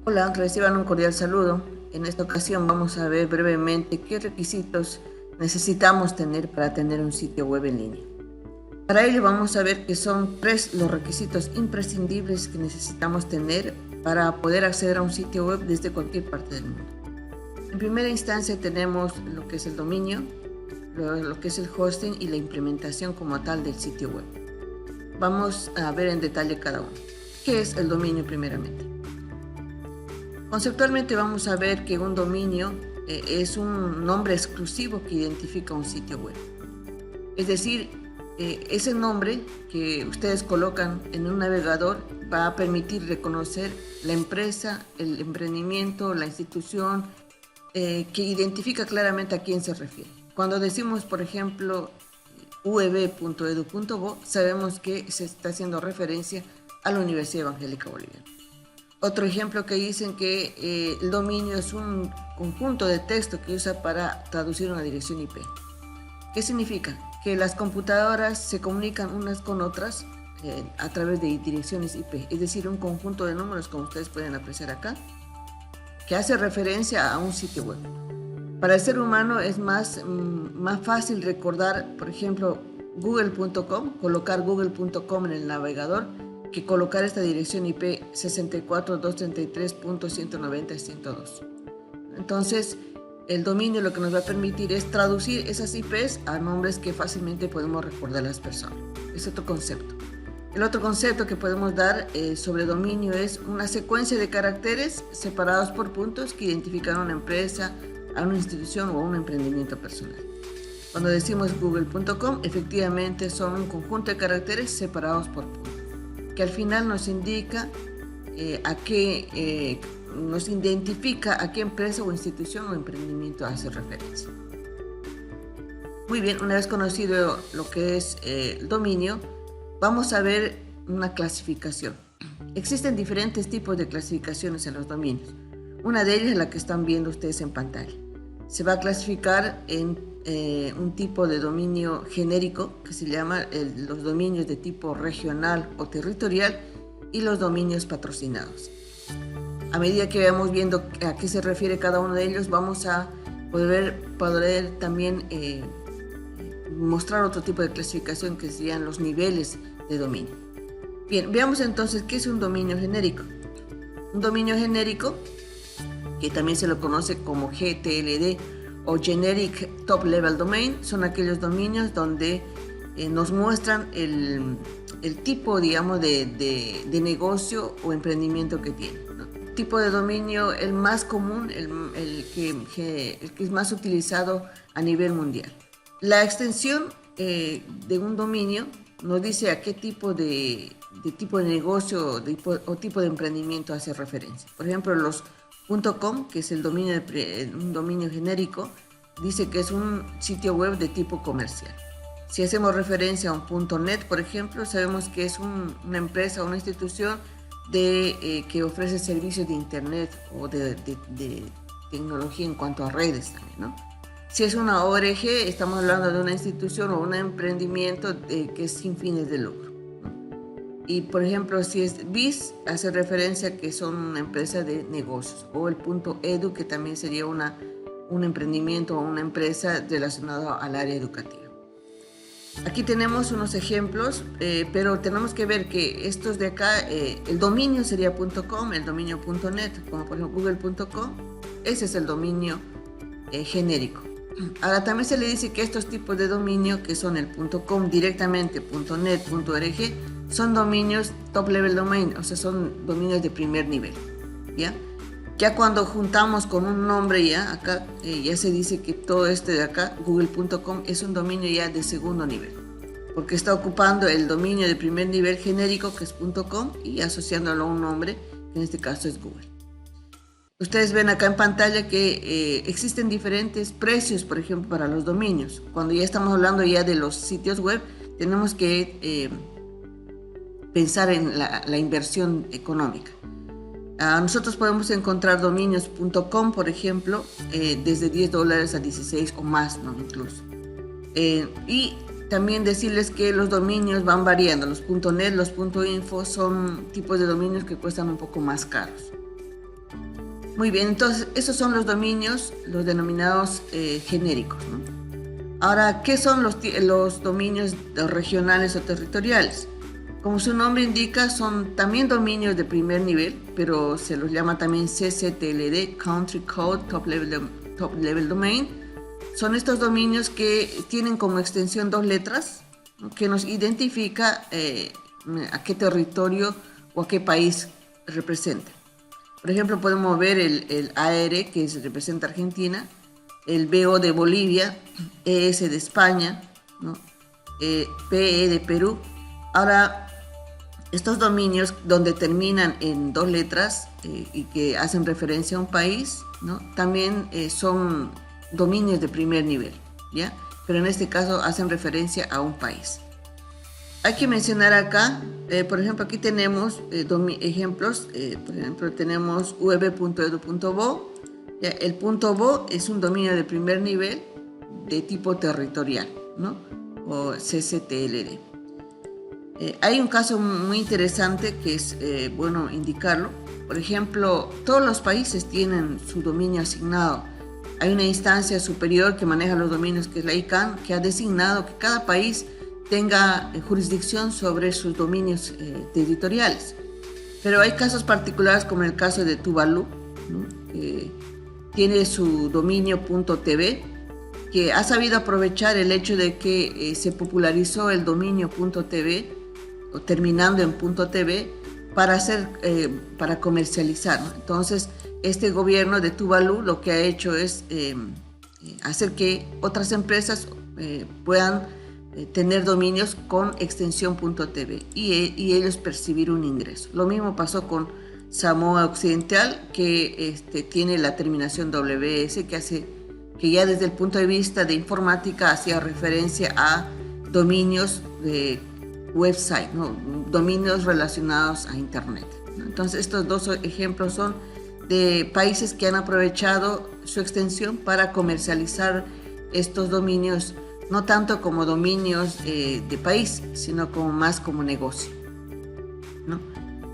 Hola, reciban un cordial saludo. En esta ocasión vamos a ver brevemente qué requisitos necesitamos tener para tener un sitio web en línea. Para ello vamos a ver que son 3 los requisitos imprescindibles que necesitamos tener para poder acceder a un sitio web desde cualquier parte del mundo. En primera instancia tenemos lo que es el dominio, lo que es el hosting y la implementación como tal del sitio web. Vamos a ver en detalle cada uno. ¿Qué es el dominio primeramente? Conceptualmente vamos a ver que un dominio es un nombre exclusivo que identifica un sitio web. Es decir, ese nombre que ustedes colocan en un navegador va a permitir reconocer la empresa, el emprendimiento, la institución, que identifica claramente a quién se refiere. Cuando decimos, por ejemplo, ueb.edu.bo, sabemos que se está haciendo referencia a la Universidad Evangélica Boliviana. Otro ejemplo que dicen que el dominio es un conjunto de texto que usa para traducir una dirección IP. ¿Qué significa? Que las computadoras se comunican unas con otras a través de direcciones IP, es decir, un conjunto de números, como ustedes pueden apreciar acá, que hace referencia a un sitio web. Para el ser humano es más fácil recordar, por ejemplo, google.com, colocar google.com en el navegador, que colocar esta dirección IP 64.233.190.102. Entonces, el dominio lo que nos va a permitir es traducir esas IPs a nombres que fácilmente podemos recordar a las personas. Es otro concepto. El otro concepto que podemos dar sobre dominio es una secuencia de caracteres separados por puntos que identifican a una empresa, a una institución o a un emprendimiento personal. Cuando decimos google.com, efectivamente son un conjunto de caracteres separados por puntos, que al final nos indica nos identifica a qué empresa o institución o emprendimiento hace referencia. Muy bien, una vez conocido lo que es el dominio, vamos a ver una clasificación. Existen diferentes tipos de clasificaciones en los dominios. Una de ellas es la que están viendo ustedes en pantalla. Se va a clasificar en un tipo de dominio genérico que se llama los dominios de tipo regional o territorial y los dominios patrocinados. A medida que vamos viendo a qué se refiere cada uno de ellos, vamos a poder también mostrar otro tipo de clasificación que serían los niveles de dominio. Bien, veamos entonces qué es un dominio genérico. Un dominio genérico, que también se lo conoce como GTLD o Generic Top Level Domain, son aquellos dominios donde nos muestran el tipo, digamos, de negocio o emprendimiento que tiene, ¿no? Tipo de dominio, el más común, el que es más utilizado a nivel mundial. La extensión de un dominio nos dice a qué tipo de negocio o tipo de emprendimiento hace referencia. Por ejemplo, los .com, que es un dominio genérico, dice que es un sitio web de tipo comercial. Si hacemos referencia a un .net, por ejemplo, sabemos que es una empresa o una institución que ofrece servicios de internet o de tecnología en cuanto a redes también, ¿no? Si es una ONG, estamos hablando de una institución o un emprendimiento que es sin fines de lucro, ¿no? Y por ejemplo, si es BIS, hace referencia a que son una empresa de negocios, o el .edu, que también sería un emprendimiento o una empresa relacionada al área educativa. Aquí tenemos unos ejemplos, pero tenemos que ver que estos de acá, el dominio sería .com, el dominio .net, como por ejemplo google.com, ese es el dominio genérico. Ahora también se le dice que estos tipos de dominio, que son el .com directamente, .net, .org, son dominios top level domain, o sea, son dominios de primer nivel, ¿ya? Ya cuando juntamos con un nombre acá ya se dice que todo este de acá, google.com, es un dominio ya de segundo nivel, porque está ocupando el dominio de primer nivel genérico, que es .com, y asociándolo a un nombre, que en este caso es Google. Ustedes ven acá en pantalla que existen diferentes precios, por ejemplo, para los dominios. Cuando ya estamos hablando ya de los sitios web, tenemos que pensar en la inversión económica. Nosotros podemos encontrar dominios.com, por ejemplo, desde $10 a 16 o más, ¿no? Incluso. Y también decirles que los dominios van variando. Los .net, los .info son tipos de dominios que cuestan un poco más caros. Muy bien, entonces esos son los dominios, los denominados genéricos, ¿no? Ahora, ¿qué son los dominios regionales o territoriales? Como su nombre indica, son también dominios de primer nivel, pero se los llama también CCTLD, Country Code Top Level Domain. Son estos dominios que tienen como extensión 2 letras, ¿no?, que nos identifica a qué territorio o a qué país representa. Por ejemplo, podemos ver el AR, que representa Argentina, el BO de Bolivia, ES de España, ¿no?, PE de Perú. Ahora, estos dominios donde terminan en 2 letras y que hacen referencia a un país, ¿no?, también son dominios de primer nivel, ¿ya? Pero en este caso hacen referencia a un país. Hay que mencionar acá, por ejemplo, aquí tenemos ejemplos. Por ejemplo, tenemos ub.edu.bo. El .bo es un dominio de primer nivel de tipo territorial, ¿no?, o CCTLD. Hay un caso muy interesante que es bueno indicarlo. Por ejemplo, todos los países tienen su dominio asignado. Hay una instancia superior que maneja los dominios, que es la ICANN, que ha designado que cada país tenga jurisdicción sobre sus dominios territoriales. Pero hay casos particulares, como el caso de Tuvalu, ¿no?, que tiene su dominio .tv, que ha sabido aprovechar el hecho de que se popularizó el dominio .tv, o terminando en .tv, para comercializar, ¿no? Entonces, este gobierno de Tuvalu lo que ha hecho es hacer que otras empresas puedan tener dominios con extensión .tv y ellos percibir un ingreso. Lo mismo pasó con Samoa Occidental, que tiene la terminación WS, que ya desde el punto de vista de informática hacía referencia a dominios de website, ¿no?, dominios relacionados a Internet, ¿no? Entonces, estos dos ejemplos son de países que han aprovechado su extensión para comercializar estos dominios, no tanto como dominios de país, sino más como negocio, ¿no?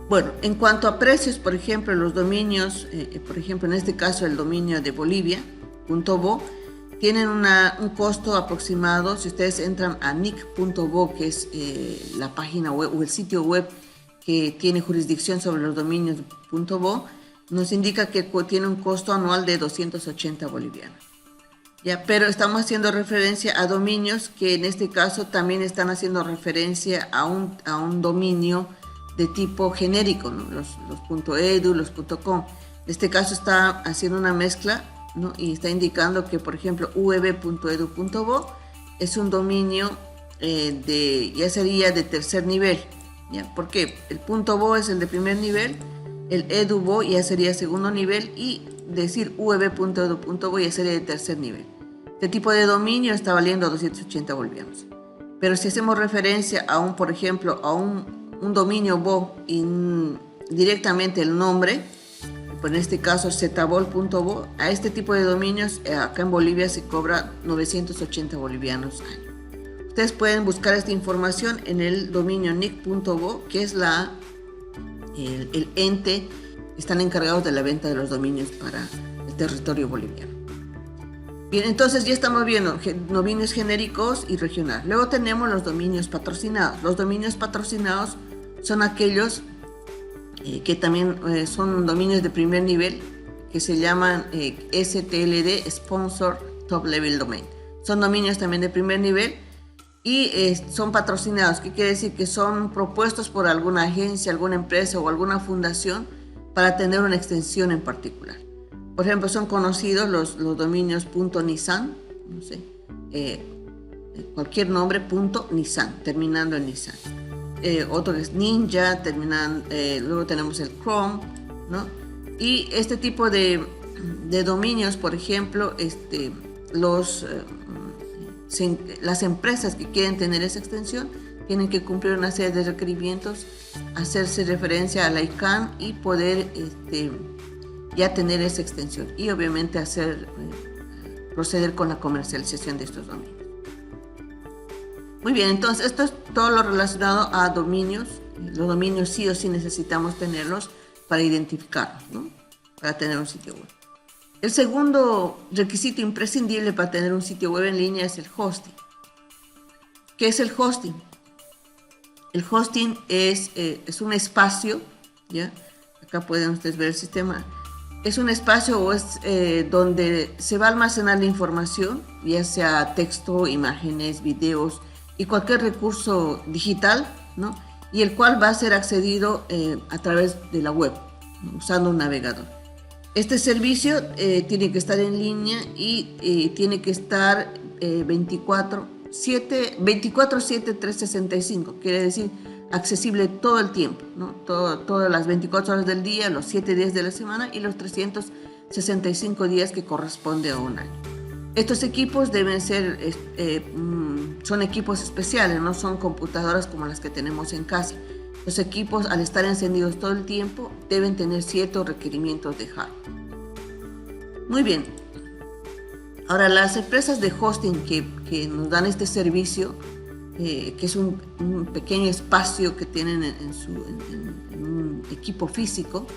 Bueno, en cuanto a precios, por ejemplo, los dominios, por ejemplo, en este caso el dominio de Bolivia, .bo, tienen un costo aproximado. Si ustedes entran a nic.bo, que es la página web o el sitio web que tiene jurisdicción sobre los dominios .bo, nos indica que tiene un costo anual de 280 bolivianos. ¿Ya? Pero estamos haciendo referencia a dominios que en este caso también están haciendo referencia a un dominio de tipo genérico, ¿no?, los .edu, los .com. En este caso está haciendo una mezcla, ¿no?, y está indicando que, por ejemplo, ub.edu.bo es un dominio ya sería de tercer nivel, ¿ya? Porque el .bo es el de primer nivel, el edubo ya sería segundo nivel, y decir ub.edu.bo ya sería de tercer nivel. Este tipo de dominio está valiendo 280 bolivianos. Pero si hacemos referencia a por ejemplo, a un dominio bo y directamente el nombre, en este caso zbol.bo, a este tipo de dominios acá en Bolivia se cobra 980 bolivianos año. Ustedes pueden buscar esta información en el dominio nic.bo, que es el ente que están encargados de la venta de los dominios para el territorio boliviano. Bien, entonces ya estamos viendo dominios genéricos y regionales. Luego tenemos los dominios patrocinados. Los dominios patrocinados son aquellos que también son dominios de primer nivel, que se llaman STLD, Sponsor Top Level Domain. Son dominios también de primer nivel y son patrocinados, que quiere decir que son propuestos por alguna agencia, alguna empresa o alguna fundación para tener una extensión en particular. Por ejemplo, son conocidos los dominios .nissan, no sé, cualquier nombre .nissan, terminando en Nissan. Otro es Ninja, luego tenemos el Chrome, ¿no? Y este tipo de dominios, por ejemplo, las empresas que quieren tener esa extensión tienen que cumplir una serie de requerimientos, hacerse referencia a la ICANN y poder ya tener esa extensión, y obviamente proceder con la comercialización de estos dominios. Muy bien, entonces esto es todo lo relacionado a dominios. Los dominios sí o sí necesitamos tenerlos para identificarlos, ¿no? Para tener un sitio web. El segundo requisito imprescindible para tener un sitio web en línea es el hosting. ¿Qué es el hosting? El hosting es un espacio, ¿ya? Acá pueden ustedes ver el sistema. Es un espacio o es donde se va a almacenar la información, ya sea texto, imágenes, videos y cualquier recurso digital, ¿no? Y el cual va a ser accedido a través de la web, ¿no? Usando un navegador. Este servicio tiene que estar en línea y tiene que estar 24/7, 365, quiere decir accesible todo el tiempo, ¿no? Todas las 24 horas del día, los 7 días de la semana y los 365 días que corresponde a un año. Estos equipos deben ser, son equipos especiales, no son computadoras como las que tenemos en casa. Los equipos, al estar encendidos todo el tiempo, deben tener ciertos requerimientos de hardware. Muy bien. Ahora, las empresas de hosting que nos dan este servicio, que es un pequeño espacio que tienen en un equipo físico,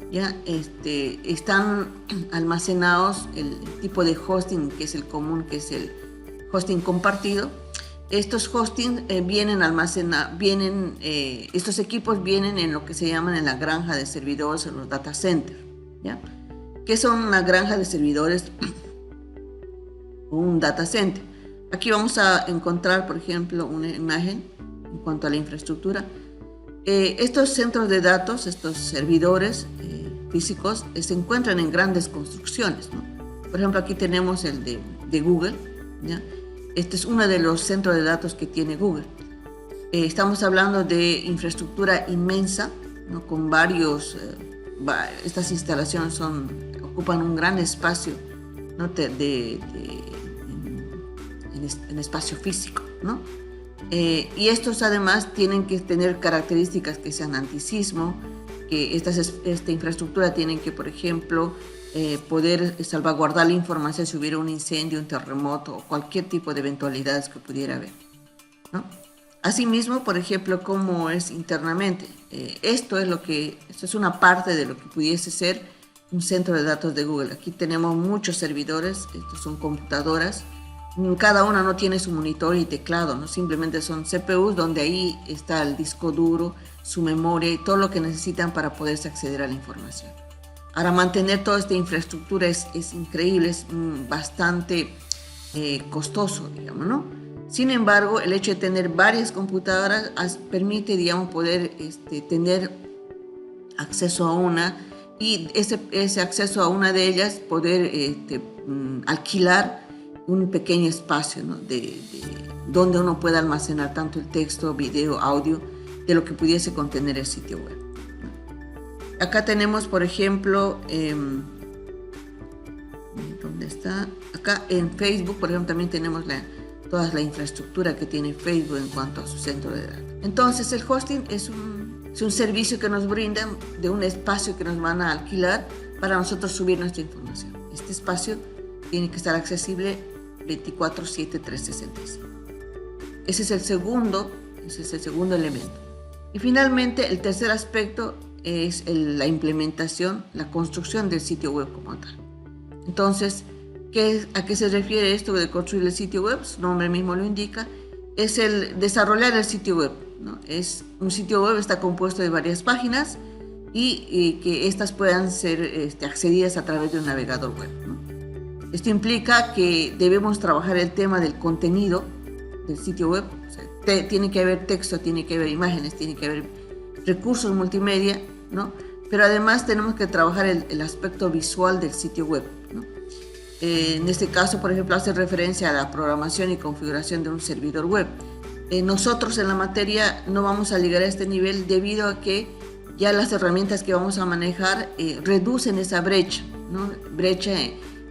ya están almacenados el tipo de hosting que es el común, que es el hosting compartido. Estos hosting estos equipos vienen en lo que se llaman en la granja de servidores, en los data centers, ¿ya? ¿Qué son una granja de servidores? Un data center. Aquí vamos a encontrar, por ejemplo, una imagen en cuanto a la infraestructura. Estos centros de datos, estos servidores físicos, se encuentran en grandes construcciones, ¿no? Por ejemplo, aquí tenemos el de Google, ¿ya? Este es uno de los centros de datos que tiene Google. Estamos hablando de infraestructura inmensa, ¿no? Con varios, estas instalaciones ocupan un gran espacio, ¿no? En espacio físico, ¿no? Y estos además tienen que tener características que sean antisismo, que esta infraestructura tienen que, por ejemplo, poder salvaguardar la información si hubiera un incendio, un terremoto o cualquier tipo de eventualidades que pudiera haber, ¿no? Asimismo, por ejemplo, cómo es internamente. Esto es una parte de lo que pudiese ser un centro de datos de Google. Aquí tenemos muchos servidores, estos son computadoras. Cada una no tiene su monitor y teclado, ¿no? Simplemente son CPUs donde ahí está el disco duro, su memoria y todo lo que necesitan para poderse acceder a la información. Ahora, mantener toda esta infraestructura es increíble, es bastante costoso, digamos, ¿no? Sin embargo, el hecho de tener varias computadoras permite, digamos, poder tener acceso a una y ese acceso a una de ellas poder alquilar un pequeño espacio, ¿no? Donde uno pueda almacenar tanto el texto, video, audio, de lo que pudiese contener el sitio web. Acá tenemos, por ejemplo, ¿dónde está? Acá en Facebook, por ejemplo, también tenemos toda la infraestructura que tiene Facebook en cuanto a su centro de datos. Entonces, el hosting es un servicio que nos brindan de un espacio que nos van a alquilar para nosotros subir nuestra información. Este espacio tiene que estar accesible 24/7, 365. Ese es el segundo elemento. Y finalmente, el tercer aspecto es la implementación, la construcción del sitio web como tal. Entonces, ¿a qué se refiere esto de construir el sitio web? Su nombre mismo lo indica. Es el desarrollar el sitio web, ¿no? Un sitio web está compuesto de varias páginas y que estas puedan ser accedidas a través de un navegador web, ¿no? Esto implica que debemos trabajar el tema del contenido del sitio web. O sea, tiene que haber texto, tiene que haber imágenes, tiene que haber recursos multimedia, ¿no? Pero además tenemos que trabajar el aspecto visual del sitio web, ¿no? En este caso, por ejemplo, hace referencia a la programación y configuración de un servidor web. Nosotros en la materia no vamos a llegar a este nivel debido a que ya las herramientas que vamos a manejar reducen esa brecha, ¿no? Brecha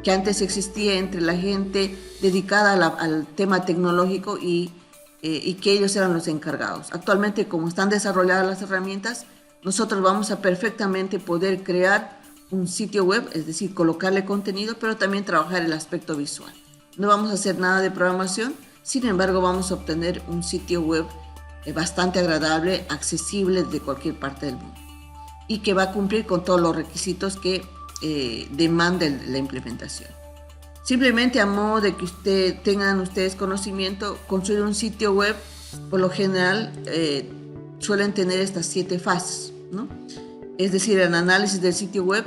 que antes existía entre la gente dedicada al tema tecnológico y que ellos eran los encargados. Actualmente, como están desarrolladas las herramientas, nosotros vamos a perfectamente poder crear un sitio web, es decir, colocarle contenido, pero también trabajar el aspecto visual. No vamos a hacer nada de programación, Sin embargo, vamos a obtener un sitio web bastante agradable, accesible desde cualquier parte del mundo y que va a cumplir con todos los requisitos que demanda la implementación. Simplemente a modo de que tengan ustedes conocimiento, construir un sitio web, por lo general, suelen tener estas 7 fases, ¿no? Es decir, el análisis del sitio web,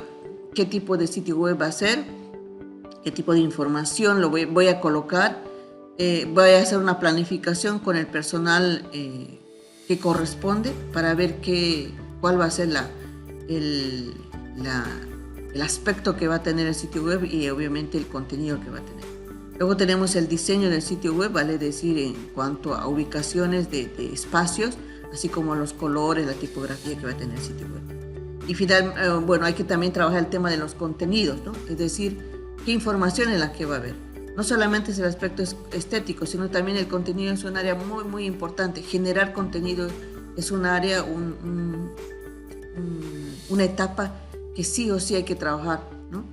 qué tipo de sitio web va a ser, qué tipo de información voy a colocar, voy a hacer una planificación con el personal que corresponde para ver cuál va a ser el aspecto que va a tener el sitio web y obviamente el contenido que va a tener. Luego tenemos el diseño del sitio web, vale decir, en cuanto a ubicaciones de espacios, así como los colores, la tipografía que va a tener el sitio web. Y hay que también trabajar el tema de los contenidos, ¿no? Es decir, qué información es la que va a haber. No solamente es el aspecto estético, sino también el contenido es un área muy, muy importante. Generar contenido es un área, una etapa que sí o sí hay que trabajar, ¿no?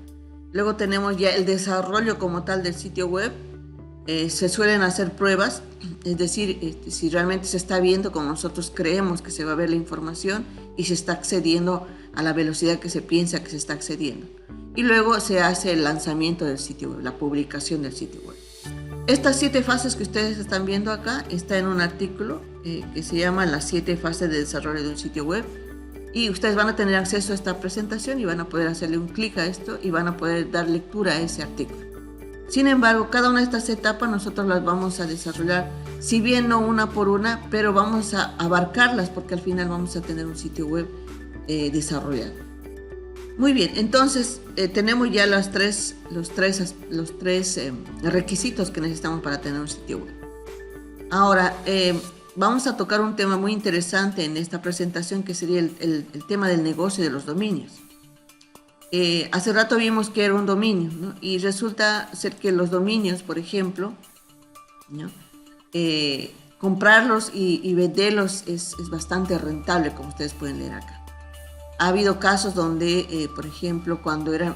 Luego tenemos ya el desarrollo como tal del sitio web. Se suelen hacer pruebas, es decir, si realmente se está viendo como nosotros creemos que se va a ver la información y se está accediendo a la velocidad que se piensa que se está accediendo. Y luego se hace el lanzamiento del sitio web, la publicación del sitio web. Estas 7 fases que ustedes están viendo acá está en un artículo que se llama Las 7 fases de desarrollo de un sitio web. Y ustedes van a tener acceso a esta presentación y van a poder hacerle un clic a esto y van a poder dar lectura a ese artículo. Sin embargo, cada una de estas etapas nosotros las vamos a desarrollar, si bien no una por una, pero vamos a abarcarlas porque al final vamos a tener un sitio web desarrollado. Muy bien, entonces tenemos ya los tres requisitos que necesitamos para tener un sitio web. Ahora, vamos a tocar un tema muy interesante en esta presentación que sería el tema del negocio de los dominios. Hace rato vimos que era un dominio, ¿no? Y resulta ser que los dominios, por ejemplo, ¿no? Comprarlos y venderlos es bastante rentable, como ustedes pueden leer acá. Ha habido casos donde, por ejemplo, cuando eran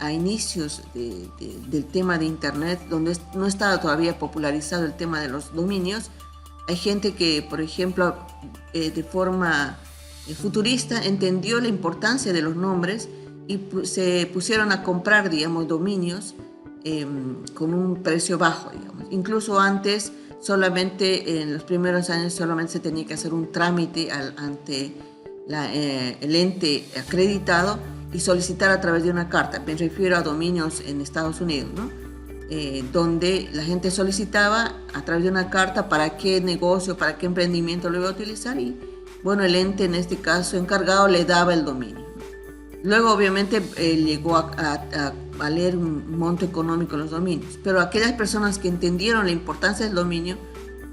a inicios del tema de Internet, donde no estaba todavía popularizado el tema de los dominios, hay gente que, por ejemplo, de forma futurista entendió la importancia de los nombres y se pusieron a comprar, digamos, dominios con un precio bajo, digamos. Incluso antes, solamente en los primeros años, solamente se tenía que hacer un trámite ante el ente acreditado y solicitar a través de una carta. Me refiero a dominios en Estados Unidos, ¿no? Donde la gente solicitaba a través de una carta para qué negocio, para qué emprendimiento lo iba a utilizar y, bueno, el ente en este caso encargado le daba el dominio. Luego, obviamente, llegó a valer un monto económico los dominios, pero aquellas personas que entendieron la importancia del dominio,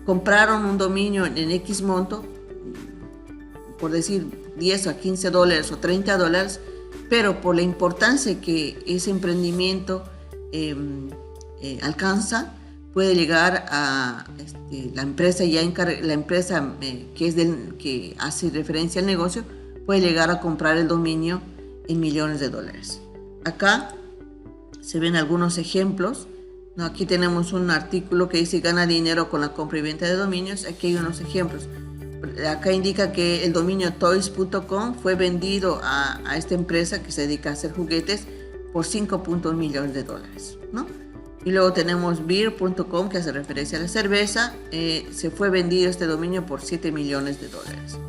compraron un dominio en X monto, por decir 10 a 15 dólares o 30 dólares, pero por la importancia que ese emprendimiento alcanza, puede llegar a la empresa que hace referencia al negocio, puede llegar a comprar el dominio en millones de dólares. Acá se ven algunos ejemplos, ¿no? Aquí tenemos un artículo que dice gana dinero con la compra y venta de dominios. Aquí hay unos ejemplos. Acá indica que el dominio toys.com fue vendido a esta empresa que se dedica a hacer juguetes por 5.1 millones de dólares, ¿no? Y luego tenemos beer.com, que hace referencia a la cerveza. Se fue vendido este dominio por 7 millones de dólares.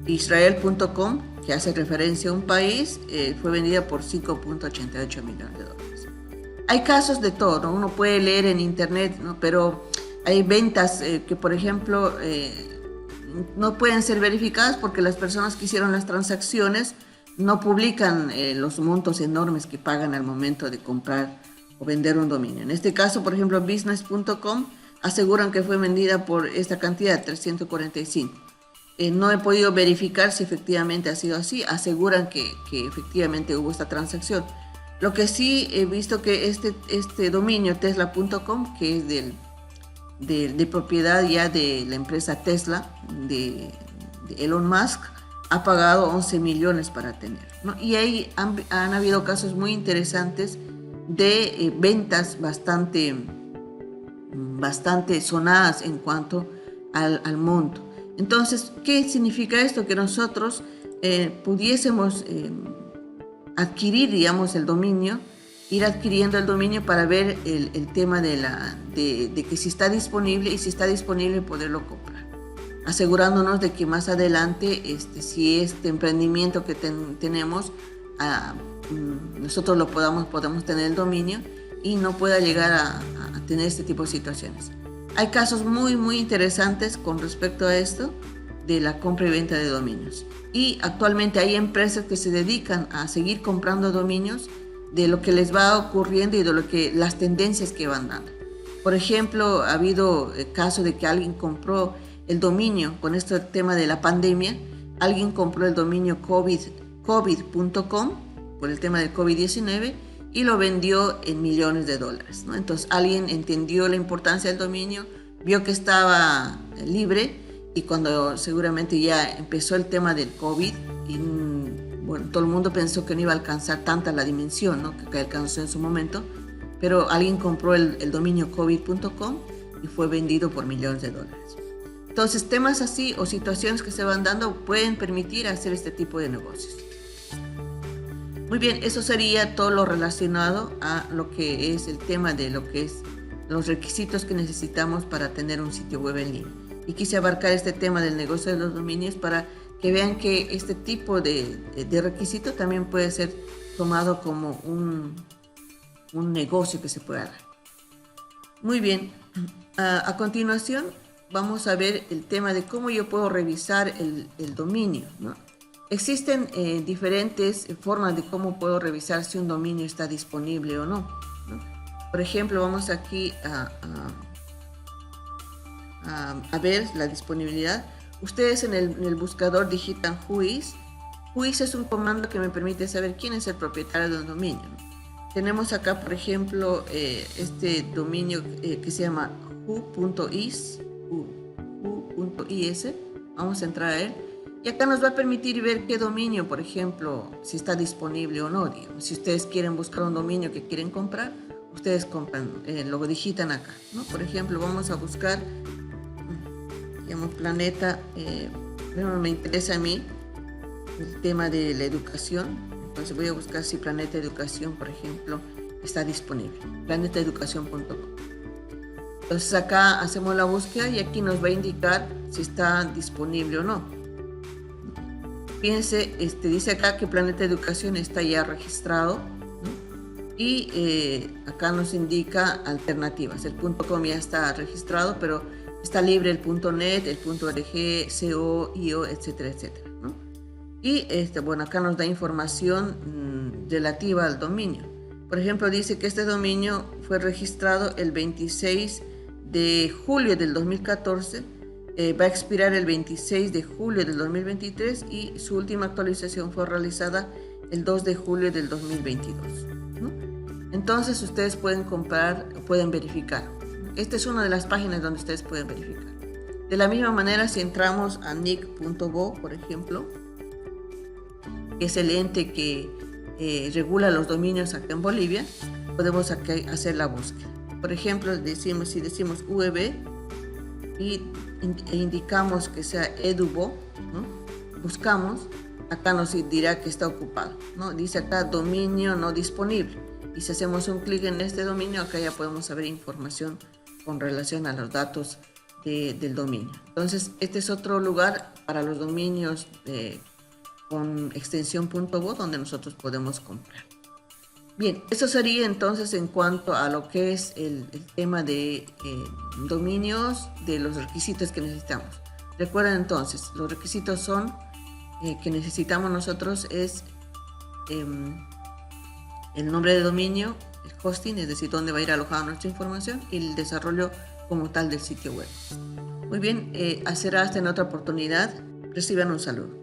Israel.com, que hace referencia a un país, fue vendida por 5.88 millones de dólares. Hay casos de todo, ¿no? Uno puede leer en internet, ¿no? Pero hay ventas que, por ejemplo, no pueden ser verificadas porque las personas que hicieron las transacciones no publican los montos enormes que pagan al momento de comprar o vender un dominio. En este caso, por ejemplo, business.com aseguran que fue vendida por esta cantidad, 345. No he podido verificar si efectivamente ha sido así. Aseguran que efectivamente hubo esta transacción. Lo que sí he visto que este dominio tesla.com, que es de propiedad ya de la empresa Tesla, de Elon Musk, ha pagado 11 millones para tener, ¿no? Y ahí han habido casos muy interesantes de ventas bastante bastante sonadas en cuanto al monto. Entonces, ¿qué significa esto? Que nosotros pudiésemos adquirir, digamos, el dominio, ir adquiriendo el dominio para ver el tema de que si está disponible, y si está disponible poderlo comprar, asegurándonos de que más adelante, si este emprendimiento que tenemos, nosotros podamos tener el dominio y no pueda llegar a tener este tipo de situaciones. Hay casos muy, muy interesantes con respecto a esto de la compra y venta de dominios. Y actualmente hay empresas que se dedican a seguir comprando dominios de lo que les va ocurriendo y de las tendencias que van dando. Por ejemplo, ha habido el caso de que alguien compró el dominio con este tema de la pandemia. Alguien compró el dominio covid.com por el tema del COVID-19 y lo vendió en millones de dólares, ¿no? Entonces alguien entendió la importancia del dominio, vio que estaba libre, y cuando seguramente ya empezó el tema del COVID, y bueno, todo el mundo pensó que no iba a alcanzar tanta la dimensión, ¿no?, que alcanzó en su momento, pero alguien compró el dominio covid.com y fue vendido por millones de dólares. Entonces, temas así o situaciones que se van dando pueden permitir hacer este tipo de negocios. Muy bien, eso sería todo lo relacionado a lo que es el tema de lo que es los requisitos que necesitamos para tener un sitio web en línea. Y quise abarcar este tema del negocio de los dominios para que vean que este tipo de requisito también puede ser tomado como un negocio que se puede dar. Muy bien, a continuación vamos a ver el tema de cómo yo puedo revisar el dominio, ¿no? Existen diferentes formas de cómo puedo revisar si un dominio está disponible o no, ¿no? Por ejemplo, vamos aquí a ver la disponibilidad. Ustedes en el buscador digitan Whois. Whois es un comando que me permite saber quién es el propietario del dominio, ¿no? Tenemos acá, por ejemplo, este dominio que se llama who.is. Vamos a entrar a él. Y acá nos va a permitir ver qué dominio, por ejemplo, si está disponible o no. Digamos. Si ustedes quieren buscar un dominio que quieren comprar, ustedes compran, lo digitan acá, ¿no? Por ejemplo, vamos a buscar, digamos, Planeta. Bueno, me interesa a mí el tema de la educación. Entonces voy a buscar si Planeta Educación, por ejemplo, está disponible. planetaeducación.com. Entonces acá hacemos la búsqueda y aquí nos va a indicar si está disponible o no. Fíjense, dice acá que Planeta Educación está ya registrado, ¿no? Y acá nos indica alternativas. El .com ya está registrado, pero está libre el .net, el .org, CO, IO, etcétera, etcétera, ¿no? Y bueno, acá nos da información relativa al dominio. Por ejemplo, dice que este dominio fue registrado el 26 de julio del 2014. Va a expirar el 26 de julio del 2023 y su última actualización fue realizada el 2 de julio del 2022, ¿no? Entonces ustedes pueden comprar, pueden verificar. Esta es una de las páginas donde ustedes pueden verificar. De la misma manera, si entramos a nic.bo, por ejemplo, que es el ente que regula los dominios acá en Bolivia, podemos acá hacer la búsqueda. Por ejemplo, si decimos UEB e indicamos que sea edubo, ¿no? Buscamos, acá nos dirá que está ocupado, ¿no? Dice acá dominio no disponible, y si hacemos un clic en este dominio, acá ya podemos saber información con relación a los datos del dominio. Entonces, este es otro lugar para los dominios con extensión .bo donde nosotros podemos comprar. Bien, eso sería entonces en cuanto a lo que es el tema de dominios, de los requisitos que necesitamos. Recuerden entonces, los requisitos son que necesitamos nosotros es el nombre de dominio, el hosting, es decir, dónde va a ir alojada nuestra información, y el desarrollo como tal del sitio web. Muy bien, será hasta en otra oportunidad. Reciban un saludo.